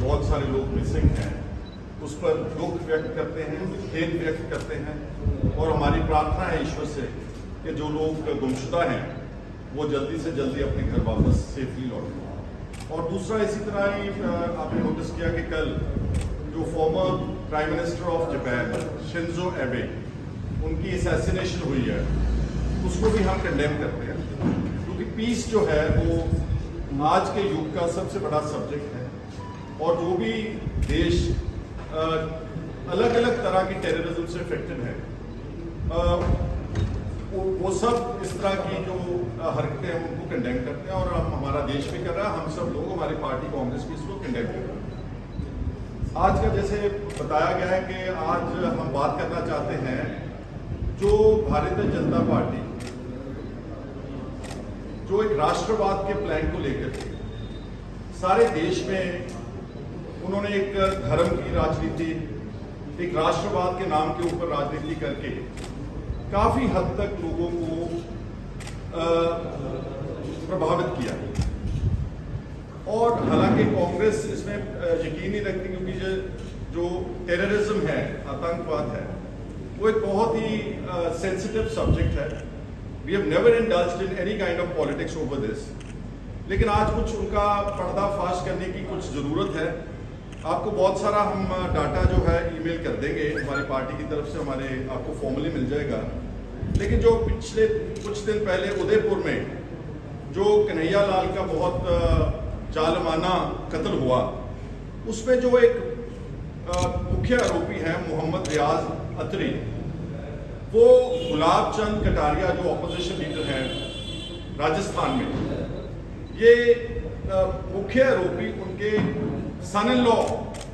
बहुत सारे लोग मिसिंग हैं, उस पर दुख व्यक्त करते हैं, खेद व्यक्त करते हैं और हमारी प्रार्थना है ईश्वर से कि जो लोग गुमशुदा हैं वो जल्दी से जल्दी अपने घर वापस सेफली लौटें। और दूसरा, इसी तरह ही आपने नोटिस किया कि कल जो former prime minister of Japan Shinzo एबे, उनकी असैसिनेशन हुई है, उसको भी हम कंडेम करते हैं, क्योंकि पीस जो है वो आज के युग का सबसे बड़ा सब्जेक्ट है। और जो भी देश अलग अलग तरह की टेररिज्म से इफेक्टेड है, वो सब इस तरह की जो हरकतें हैं उनको कंडेम करते हैं, और हमारा देश भी कर रहा है, हम सब लोग, हमारी पार्टी कांग्रेस भी इसको कंडेम कर रहे हैं। आज का जैसे बताया गया है कि आज हम बात करना चाहते हैं जो भारतीय जनता पार्टी जो एक राष्ट्रवाद के प्लान को लेकर के सारे देश में उन्होंने एक धर्म की राजनीति, एक राष्ट्रवाद के नाम के ऊपर राजनीति करके काफी हद तक लोगों को प्रभावित किया। और हालांकि कांग्रेस इसमें यकीन नहीं रखती, क्योंकि जो टेररिज्म है, आतंकवाद है, वो एक बहुत ही सेंसिटिव सब्जेक्ट है। We have never indulged in any kind of politics over this, लेकिन आज कुछ उनका पर्दाफाश करने की कुछ ज़रूरत है। आपको बहुत सारा हम डाटा जो है ईमेल कर देंगे हमारी पार्टी की तरफ से, हमारे आपको फॉर्मली मिल जाएगा। लेकिन जो पिछले कुछ दिन पहले उदयपुर में जो कन्हैया लाल का बहुत जालमाना कत्ल हुआ, उसमें जो एक मुख्य आरोपी है मोहम्मद रियाज अतरी, वो गुलाब चंद कटारिया जो ऑपोजिशन लीडर हैं राजस्थान में, ये मुख्य आरोपी उनके सन इन लॉ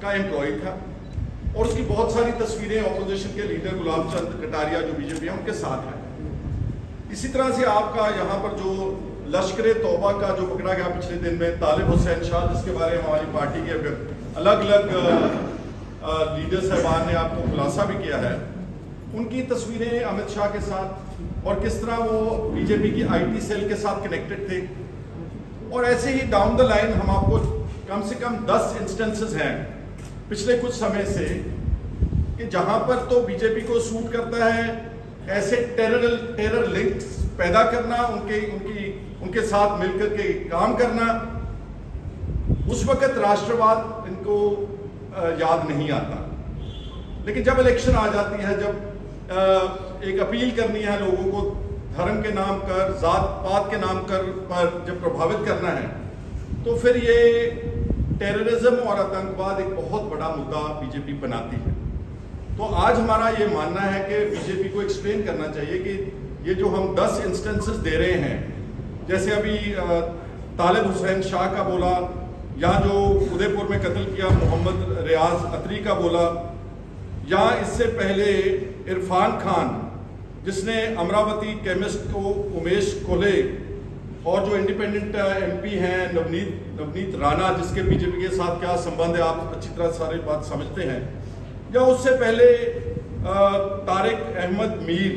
का एम्प्लॉय था, और उसकी बहुत सारी तस्वीरें ऑपोजिशन के लीडर गुलाब चंद कटारिया जो बीजेपी है उनके साथ हैं। इसी तरह से आपका यहाँ पर जो लश्कर तौबा का जो पकड़ा गया पिछले दिन में तालिब हुसैन शाह, जिसके बारे में हमारी पार्टी के अलग अलग लीडर साहबान ने आपको खुलासा भी किया है, उनकी तस्वीरें अमित शाह के साथ, और किस तरह वो बीजेपी की आईटी सेल के साथ कनेक्टेड थे। और ऐसे ही डाउन द लाइन हम आपको कम से कम 10 इंस्टेंसेस हैं पिछले कुछ समय से कि जहां पर तो बीजेपी को सूट करता है ऐसे टेरर लिंक्स पैदा करना, उनके साथ मिलकर के काम करना। उस वक्त राष्ट्रवाद इनको याद नहीं आता, लेकिन जब इलेक्शन आ जाती है, जब एक अपील करनी है लोगों को धर्म के नाम पर, जात पात के नाम पर जब प्रभावित करना है, तो फिर ये टेररिज्म और आतंकवाद एक बहुत बड़ा मुद्दा बीजेपी बनाती है। तो आज हमारा ये मानना है कि बीजेपी को एक्सप्लेन करना चाहिए कि ये जो हम 10 इंस्टेंसेस दे रहे हैं, जैसे अभी तालिब हुसैन शाह का बोला, या जो उदयपुर में कत्ल किया मोहम्मद रियाज अतरी का बोला, या इससे पहले इरफान खान जिसने अमरावती केमिस्ट को उमेश कोले, और जो इंडिपेंडेंट एमपी हैं नवनीत राणा, जिसके बीजेपी के साथ क्या संबंध है आप अच्छी तरह सारी बात समझते हैं, या उससे पहले तारिक अहमद मीर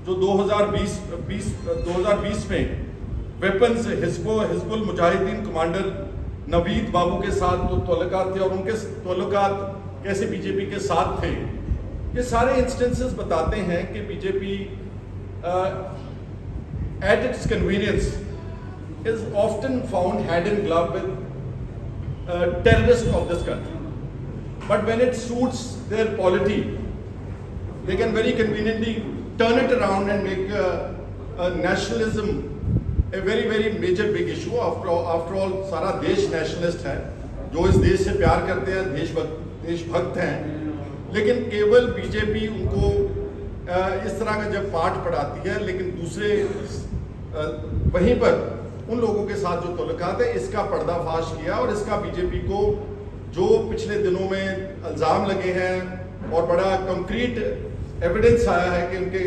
जो 2020 में वेपन्स हिजबुल मुजाहिदीन कमांडर नवीद बाबू के साथ जो ताल्लुकात थे, और उनके ताल्लुकात कैसे बीजेपी के साथ थे। ये सारे इंस्टेंसेस बताते हैं कि BJP at its convenience is often found hand in glove with terrorists of this country. But when it suits their polity, they can very conveniently turn it around and make nationalism a very, very major big issue. After all, सारा देश nationalist है, जो इस देश से प्यार करते हैं, देशभक्त हैं, लेकिन केवल बीजेपी उनको इस तरह का जब पाठ पढ़ाती है, लेकिन दूसरे वहीं पर उन लोगों के साथ जो ताल्लुकात है, इसका पर्दाफाश किया। और इसका बीजेपी को जो पिछले दिनों में इल्ज़ाम लगे हैं और बड़ा कंक्रीट एविडेंस आया है कि उनके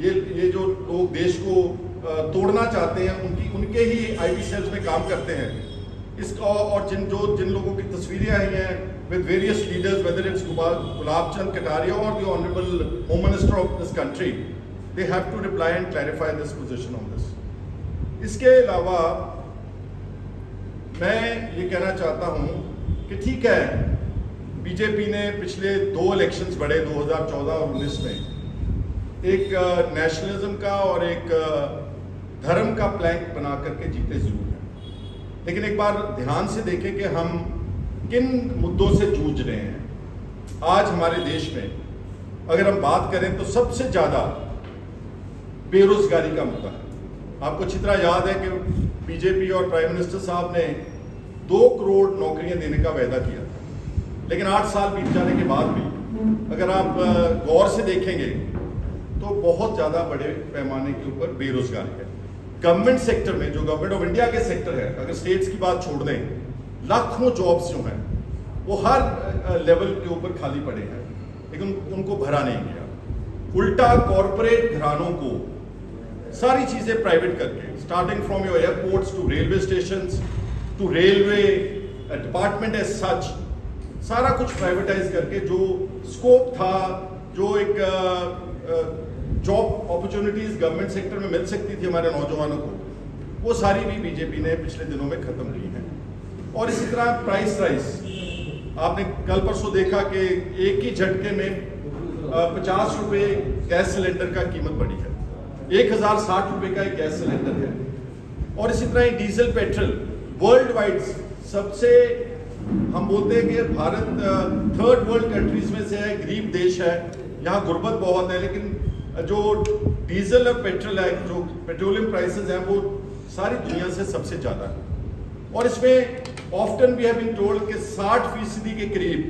ये जो लोग देश को तोड़ना चाहते हैं, उनके ही आईटी सेल्स में काम करते हैं। और जिन लोगों की तस्वीरें आई हैं with various leaders, whether it's Gulab Chand Kataria or the Honorable Home Minister of this country, they have to reply and clarify this position on this. इसके अलावा मैं ये कहना चाहता हूँ कि ठीक है, बीजेपी ने पिछले 2 इलेक्शंस बड़े 2014 और 19 में एक नेशनलिज्म का और एक धर्म का प्लैंक बना करके जीते जरूर हैं, लेकिन एक बार ध्यान से देखें कि हम किन मुद्दों से जूझ रहे हैं। आज हमारे देश में अगर हम बात करें तो सबसे ज़्यादा बेरोजगारी का मुद्दा है। आपको अच्छी तरह याद है कि बीजेपी और प्राइम मिनिस्टर साहब ने 2 करोड़ नौकरियां देने का वायदा किया था, लेकिन 8 साल बीत जाने के बाद भी अगर आप गौर से देखेंगे तो बहुत ज़्यादा बड़े पैमाने के ऊपर बेरोजगारी है। गवर्नमेंट सेक्टर में, जो गवर्नमेंट ऑफ इंडिया के सेक्टर है, अगर स्टेट्स की बात छोड़ दें, लाखों जॉब्स जो हैं वो हर लेवल के ऊपर खाली पड़े हैं, लेकिन उनको भरा नहीं गया। उल्टा कॉरपोरेट घरानों को सारी चीजें प्राइवेट करके, starting from your airports to railway stations to railway department as such, सारा कुछ प्राइवेटाइज करके जो स्कोप था, जो एक जॉब अपॉर्चुनिटीज गवर्नमेंट सेक्टर में मिल सकती थी हमारे नौजवानों को, वो सारी भी बीजेपी ने पिछले दिनों में खत्म की है। और इसी तरह प्राइस राइज, आपने कल परसों देखा कि एक ही झटके में 50 रुपए गैस सिलेंडर का कीमत बढ़ी है, 1060 रुपए का एक गैस सिलेंडर है। और इसी तरह डीजल पेट्रोल वर्ल्ड वाइड सबसे, हम बोलते हैं कि भारत 3rd वर्ल्ड कंट्रीज में से है, गरीब देश है, यहाँ गुर्बत बहुत है, लेकिन जो डीजल और पेट्रोल है, जो पेट्रोलियम प्राइसेस हैं, वो सारी दुनिया से सबसे ज़्यादा है। और इसमें often we have been told कि 60% के करीब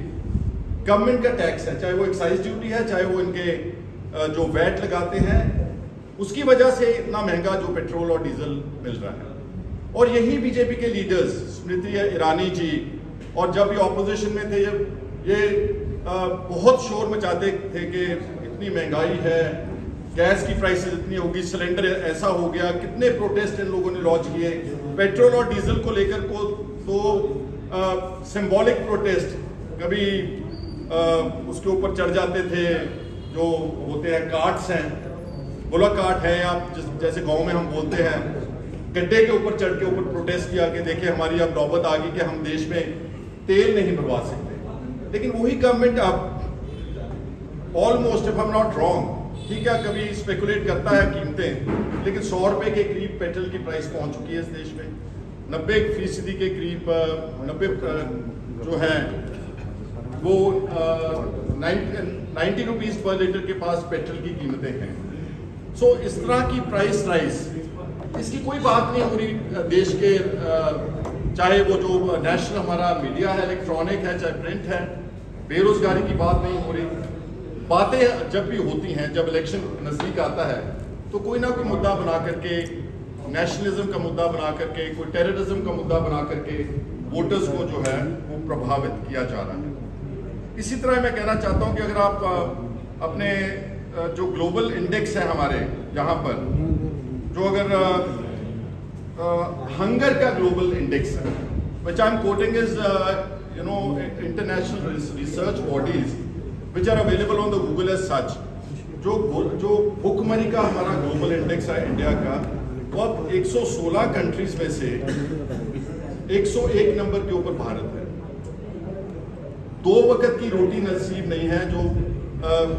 गवर्नमेंट का टैक्स है, चाहे वो एक्साइज ड्यूटी है, चाहे वो इनके जो वैट लगाते हैं, उसकी वजह से इतना महंगा जो पेट्रोल और डीजल मिल रहा है। और यही बीजेपी के लीडर्स स्मृति ईरानी जी, और जब ये ऑपोजिशन में थे, ये बहुत शोर मचाते थे कि इतनी महंगाई है, गैस की प्राइसेस इतनी होगी, सिलेंडर ऐसा हो गया, कितने प्रोटेस्ट इन लोगों ने लॉन्च किए पेट्रोल और डीजल को लेकर को। तो सिंबॉलिक प्रोटेस्ट, कभी उसके ऊपर चढ़ जाते थे, जो होते हैं कार्ट्स हैं, बुला कार्ट है, या जैसे गांव में हम बोलते हैं, गड्ढे के ऊपर चढ़ के ऊपर प्रोटेस्ट किया कि देखिए हमारी अब नौबत आ गई कि हम देश में तेल नहीं भरवा सकते। लेकिन वही गवर्नमेंट अब almost, if I am not wrong, ठीक है, कभी स्पेकुलेट करता है कीमतें, लेकिन 100 रुपए के करीब पेट्रोल की प्राइस पहुंच चुकी है इस देश में। 90% के करीब 90 जो है वो 90 रुपीज पर लीटर के पास पेट्रोल की कीमतें हैं। सो इस तरह की प्राइस राइज, इसकी कोई बात नहीं हो रही देश के, चाहे वो जो नेशनल हमारा मीडिया है, इलेक्ट्रॉनिक है, चाहे प्रिंट है, बेरोजगारी की बात नहीं हो रही। बातें जब भी होती हैं, जब इलेक्शन नजदीक आता है, तो कोई ना कोई मुद्दा बना करके, नेशनलिज्म का मुद्दा बना करके, कोई टेररिज्म का मुद्दा बना करके वोटर्स को जो है वो प्रभावित किया जा रहा है। इसी तरह मैं कहना चाहता हूं कि अगर आप अपने जो ग्लोबल इंडेक्स है हमारे यहाँ पर, जो अगर हंगर का ग्लोबल इंडेक्स है, which I'm quoting is international research bodies which are available on the Google as such, जो भुखमरी का हमारा ग्लोबल इंडेक्स है इंडिया का, वो अब 116 कंट्रीज में से 101 नंबर के ऊपर भारत है। 2 वक्त की रोटी नसीब नहीं है, जो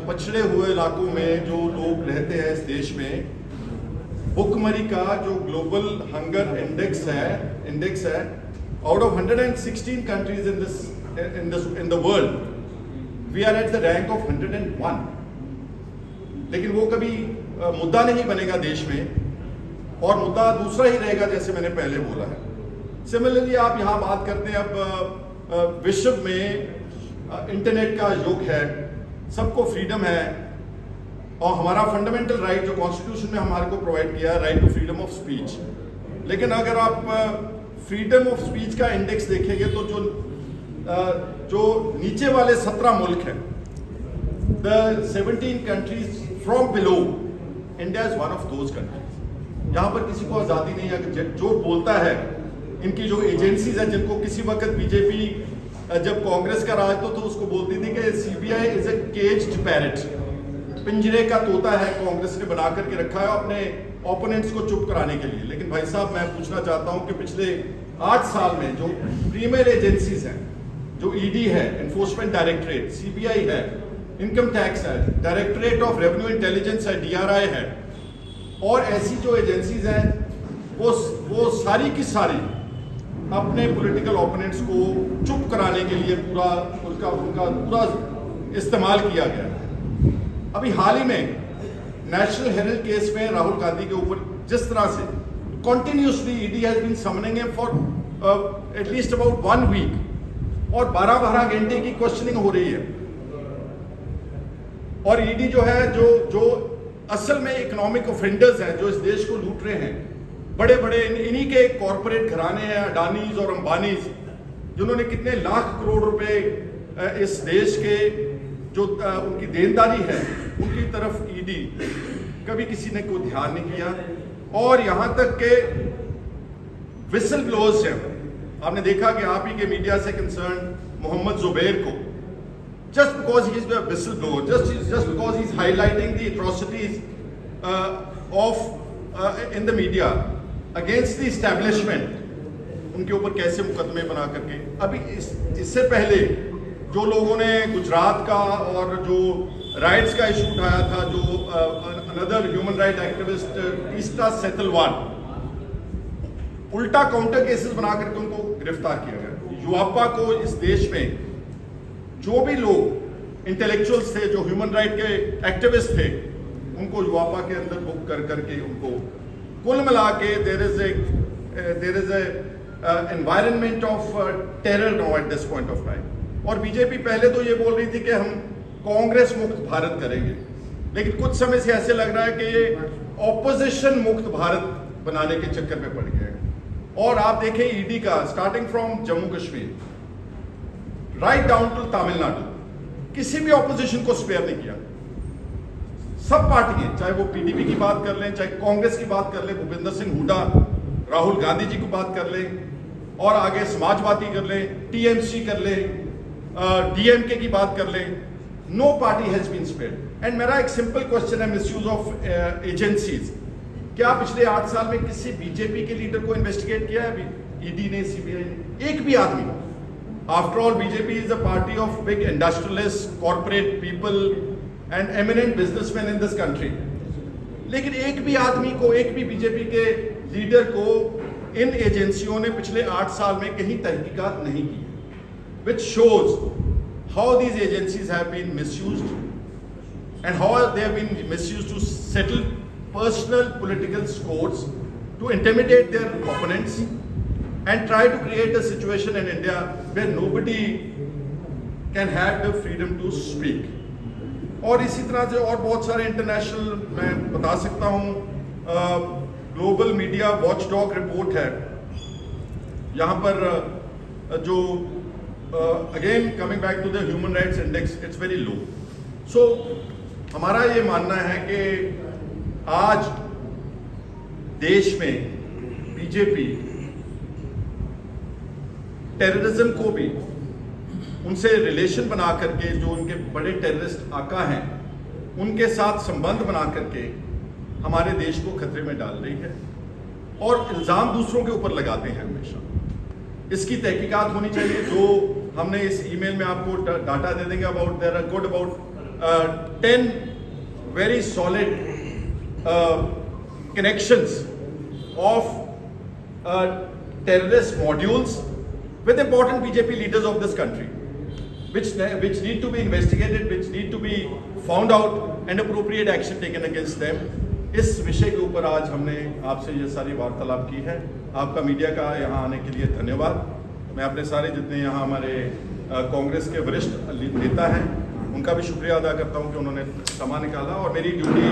पछड़े हुए इलाकों में जो लोग रहते हैं इस देश में, भुखमरी का जो ग्लोबल हंगर इंडेक्स है, out of 116 countries in the world, we are at the rank of 101। लेकिन वो कभी मुद्दा नहीं बनेगा देश में, और मुद्दा दूसरा ही रहेगा, जैसे मैंने पहले बोला है। सिमिलरली आप यहाँ बात करते हैं, अब विश्व में इंटरनेट का युग है, सबको फ्रीडम है, और हमारा फंडामेंटल राइट जो कॉन्स्टिट्यूशन ने हमारे को प्रोवाइड किया है, right to freedom of speech. लेकिन अगर आप फ्रीडम ऑफ स्पीच का इंडेक्स देखेंगे तो जो नीचे वाले 17 मुल्क हैं, the 17 countries from below, India is one of those countries. यहाँ पर किसी को आज़ादी नहीं है, जो बोलता है, इनकी जो एजेंसीज है, जिनको किसी वक्त बीजेपी जब कांग्रेस का राज तो उसको बोलती थी कि CBI is a caged parrot, पिंजरे का तोता है, कांग्रेस ने बना करके रखा है अपने ओपोनेंट्स को चुप कराने के लिए। लेकिन भाई साहब, मैं पूछना चाहता हूं कि पिछले 8 साल में जो प्रीमियर एजेंसीज हैं, जो ईडी है, एनफोर्समेंट डायरेक्टरेट, सीबीआई है, इनकम टैक्स है, डायरेक्टरेट ऑफ रेवेन्यू इंटेलिजेंस है, डीआरआई है, और ऐसी जो एजेंसीज हैं वो सारी की सारी अपने पॉलिटिकल ओपोनेंट्स को चुप कराने के लिए उनका पूरा इस्तेमाल किया गया। अभी हाल ही में नेशनल हेराल्ड केस में राहुल गांधी के ऊपर जिस तरह से continuously ED has been summoning him for at least about 1 week और 12-12 घंटे की क्वेश्चनिंग हो रही है, और ईडी जो है जो असल में इकोनॉमिक ऑफेंडर्स हैं, जो इस देश को लूट रहे हैं, बड़े बड़े इन्हीं के कॉरपोरेट घराने हैं, अडानीज और अंबानीज, जिन्होंने कितने लाख करोड़ रुपए इस देश के जो उनकी देनदारी है उनकी तरफ ईडी कभी किसी ने कोई ध्यान नहीं किया। और यहां तक के विसल ब्लोअर्स हैं, आपने देखा कि आप ही के मीडिया से कंसर्न मोहम्मद जुबैर को, just because he is a whistleblower, just because he is highlighting the atrocities in the media against the establishment, उनके ऊपर कैसे मुकदमे बना करके। अभी इससे पहले जो लोगों ने गुजरात का और जो राइट्स का इशू उठाया था, जो another human right activist Teesta Setalvad, उल्टा काउंटर केसेस बना करके उनको गिरफ्तार किया गया। युवापा को इस देश में जो भी लोग इंटेलेक्चुअल्स थे, जो ह्यूमन राइट के एक्टिविस्ट थे, उनको युवापा के अंदर बुक कर करके उनको कुल मिला के there is a environment of terror now at this point of time. और बीजेपी पहले तो ये बोल रही थी कि हम कांग्रेस मुक्त भारत करेंगे, लेकिन कुछ समय से ऐसे लग रहा है कि ये ऑपोजिशन मुक्त भारत बनाने के चक्कर में पड़ गए हैं। और आप देखें ईडी का starting from Jammu Kashmir right down to Tamil Nadu, किसी भी ऑपोजिशन को स्पेयर नहीं किया। सब पार्टियां, चाहे वो पीडीपी की बात कर लें, चाहे कांग्रेस की बात कर लें, भूपेंद्र सिंह हुड्डा, राहुल गांधी जी की बात कर लें, और आगे समाजवादी कर लें, टीएमसी कर लें, डीएमके की बात कर लें, no party has been spared. And मेरा एक सिंपल क्वेश्चन है मिसयूज ऑफ एजेंसीज, क्या पिछले 8 साल में किसी बीजेपी के लीडर को इन्वेस्टिगेट किया है अभी ईडी ने, सीबीआई ने? एक भी आदमी? After all, BJP is a party of big industrialists, corporate people and eminent businessmen in this country. लेकिन एक भी आदमी को, एक भी बीजेपी के लीडर को इन एजेंसियों ने पिछले 8 साल में कहीं तहकीकात नहीं की, which shows how these agencies have been misused and how they have been misused to settle personal political scores, to intimidate their opponents and try to create a situation in India where nobody can have the freedom to speak. और इसी तरह से और बहुत सारे international मैं बता सकता हूँ, ग्लोबल मीडिया वॉचडॉग रिपोर्ट है यहाँ पर, जो again coming back to the human rights index, it's very low. So हमारा ये मानना है कि आज देश में बीजेपी टेररिज्म को भी उनसे रिलेशन बना करके, जो उनके बड़े टेररिस्ट आका हैं उनके साथ संबंध बना करके हमारे देश को खतरे में डाल रही है, और इल्ज़ाम दूसरों के ऊपर लगाते हैं हमेशा। इसकी तहकीकात होनी चाहिए। जो हमने इस ईमेल में आपको डाटा दे देंगे about, there are good about 10 very solid connections of terrorist modules with important BJP leaders of this country, which need to be investigated, which need to be found out and appropriate action taken against them. इस विषय के ऊपर आज हमने आपसे ये सारी वार्तालाप की है। आपका मीडिया का यहाँ आने के लिए धन्यवाद। मैं अपने सारे जितने यहाँ हमारे कांग्रेस के वरिष्ठ नेता हैं उनका भी शुक्रिया अदा करता हूँ कि उन्होंने समय निकाला, और मेरी duty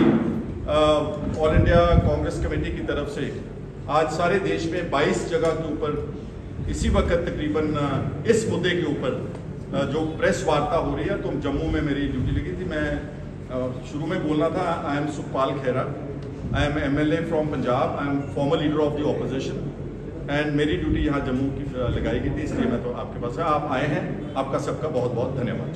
all India Congress committee की तरफ से आज सारे देश में 22 जगह के ऊपर इसी वक्त तकरीबन इस मुद्दे के ऊपर जो प्रेस वार्ता हो रही है, तो जम्मू में मेरी ड्यूटी लगी थी। मैं शुरू में बोलना था, I am Sukhpal Khera, I am MLA from Punjab, I am farmer leader of the opposition, and मेरी ड्यूटी यहाँ जम्मू की लगाई गई थी, इसलिए मैं तो आपके पास आप आए हैं। आपका सबका बहुत बहुत धन्यवाद।